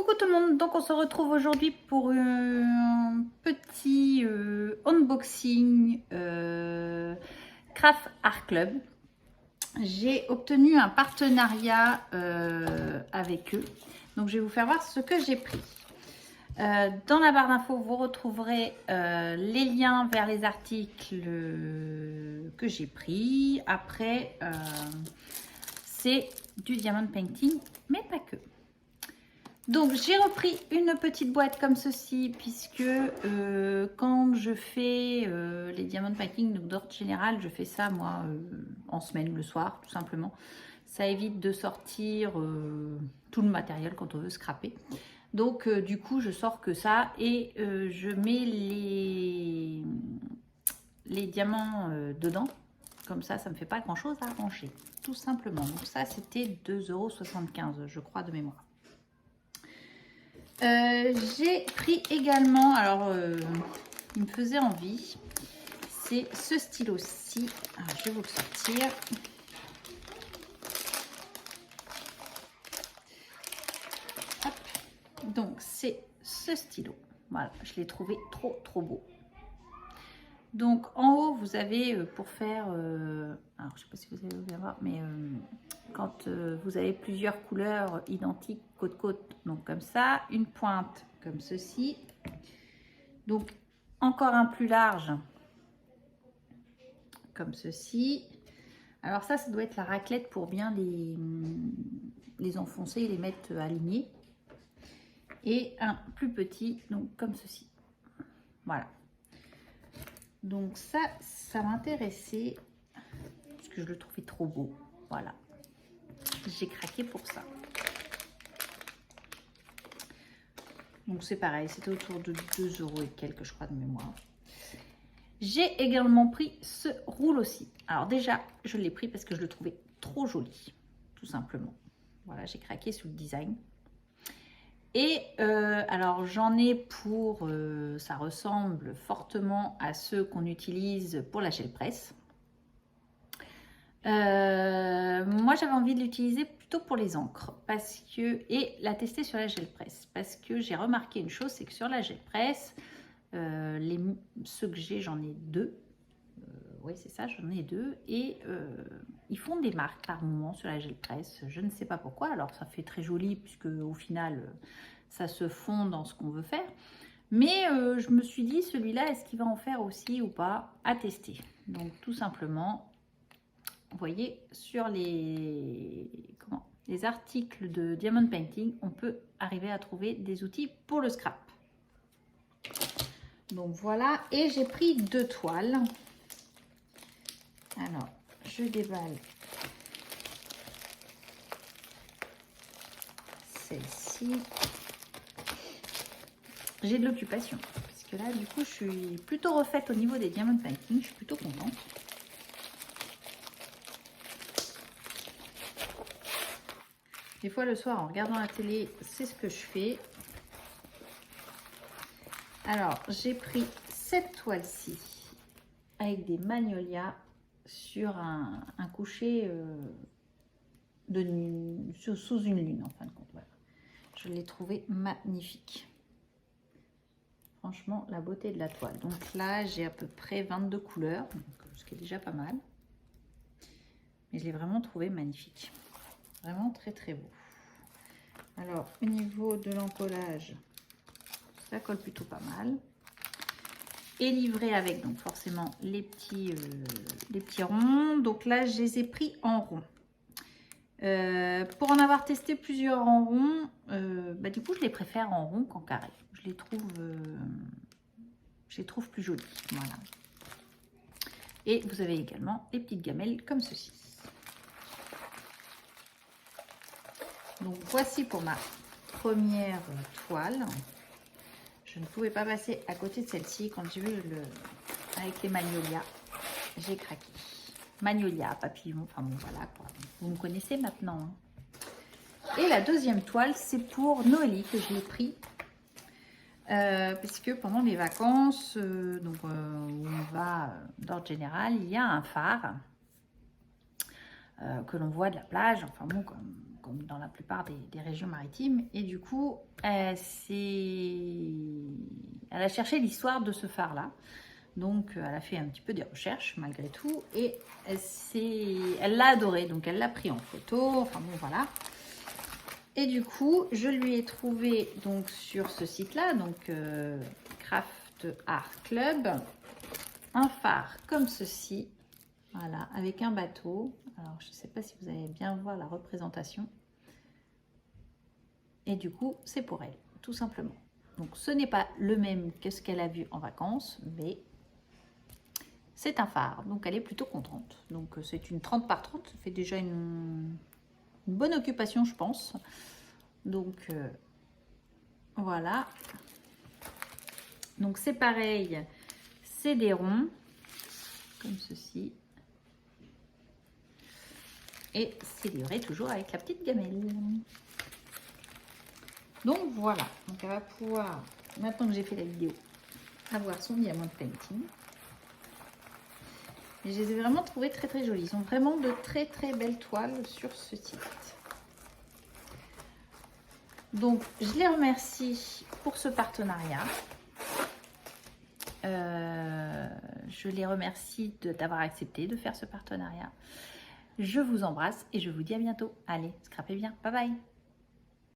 Coucou tout le monde, donc on se retrouve aujourd'hui pour un petit unboxing Craft Art Club. J'ai obtenu un partenariat avec eux, donc je vais vous faire voir ce que j'ai pris. Dans la barre d'infos, vous retrouverez les liens vers les articles que j'ai pris. Après, c'est du diamond painting, mais pas que. Donc j'ai repris une petite boîte comme ceci puisque quand je fais les diamond painting, donc d'ordre général, je fais ça moi en semaine le soir tout simplement. Ça évite de sortir tout le matériel quand on veut scraper. Donc du coup je sors que ça et je mets les diamants dedans. Comme ça me fait pas grand chose à ranger tout simplement. Donc ça c'était 2,75 € je crois de mémoire. J'ai pris également, alors il me faisait envie, c'est ce stylo-ci. Alors je vais vous le sortir. Hop. Donc c'est ce stylo. Voilà, je l'ai trouvé trop beau. Donc en haut vous avez pour faire, alors je sais pas si vous allez bien voir, mais quand vous avez plusieurs couleurs identiques côte-côte, donc comme ça, une pointe comme ceci, donc encore un plus large comme ceci. Alors ça doit être la raclette pour bien les enfoncer et les mettre alignés, et un plus petit donc comme ceci. Voilà, donc ça m'intéressait parce que je le trouvais trop beau. Voilà, j'ai craqué pour ça. Donc c'est pareil, c'était autour de 2 € et quelques, je crois, de mémoire. J'ai également pris ce rouleau-ci. Alors déjà, je l'ai pris parce que je le trouvais trop joli, tout simplement. Voilà, j'ai craqué sur le design. Et alors j'en ai pour, ça ressemble fortement à ceux qu'on utilise pour la gel presse. Moi j'avais envie de l'utiliser plutôt pour les encres parce que, et la tester sur la gel presse, parce que j'ai remarqué une chose, c'est que sur la gel presse, ceux que j'ai, j'en ai deux. Oui c'est ça, j'en ai deux, et ils font des marques par moment sur la gel presse, je ne sais pas pourquoi. Alors ça fait très joli puisque au final ça se fond dans ce qu'on veut faire, mais je me suis dit, celui-là, est-ce qu'il va en faire aussi ou pas, à tester. Donc tout simplement, vous voyez, sur les articles de diamond painting, on peut arriver à trouver des outils pour le scrap. Donc voilà, et j'ai pris 2 toiles. Alors, je déballe celle-ci. J'ai de l'occupation, parce que là, du coup, je suis plutôt refaite au niveau des diamond painting. Je suis plutôt contente. Des fois, le soir, en regardant la télé, c'est ce que je fais. Alors, j'ai pris cette toile-ci avec des magnolias sur un coucher de nuit, sous une lune, en fin de compte. Voilà. Je l'ai trouvé magnifique. Franchement, la beauté de la toile. Donc là, j'ai à peu près 22 couleurs, ce qui est déjà pas mal. Mais je l'ai vraiment trouvé magnifique. Vraiment très beau. Alors, au niveau de l'encollage, ça colle plutôt pas mal. Et livré avec, donc forcément, les petits ronds. Donc là, je les ai pris en rond. Pour en avoir testé plusieurs en rond, du coup, je les préfère en rond qu'en carré. Je les trouve plus jolis. Voilà. Et vous avez également les petites gamelles comme ceci. Donc voici pour ma première toile. Je ne pouvais pas passer à côté de celle-ci. Quand j'ai vu avec les magnolias, j'ai craqué. Magnolia, papillon, enfin bon voilà quoi. Vous me connaissez maintenant. Hein. Et la deuxième toile, c'est pour Noélie que je l'ai pris. Puisque pendant les vacances, où on va d'ordre général, il y a un phare que l'on voit de la plage. Enfin bon, comme dans la plupart des régions maritimes. Et du coup, elle a cherché l'histoire de ce phare-là. Donc, elle a fait un petit peu des recherches malgré tout. Et elle l'a adoré. Donc, elle l'a pris en photo. Enfin bon, voilà. Et du coup, je lui ai trouvé donc sur ce site-là, donc Craft Art Club, un phare comme ceci. Voilà, avec un bateau. Alors, je ne sais pas si vous allez bien voir la représentation. Et du coup, c'est pour elle, tout simplement. Donc, ce n'est pas le même que ce qu'elle a vu en vacances, mais c'est un phare. Donc, elle est plutôt contente. Donc, c'est une 30 par 30. Ça fait déjà une bonne occupation, je pense. Donc, voilà. Donc, c'est pareil. C'est des ronds, comme ceci. Et c'est livré toujours avec la petite gamelle. Donc voilà, donc elle va pouvoir, maintenant que j'ai fait la vidéo, avoir son diamant painting. Et je les ai vraiment trouvés très très jolis. Ils sont vraiment de très très belles toiles sur ce site. Donc je les remercie pour ce partenariat. Je les remercie d'avoir accepté de faire ce partenariat. Je vous embrasse et je vous dis à bientôt. Allez, scrapez bien. Bye bye.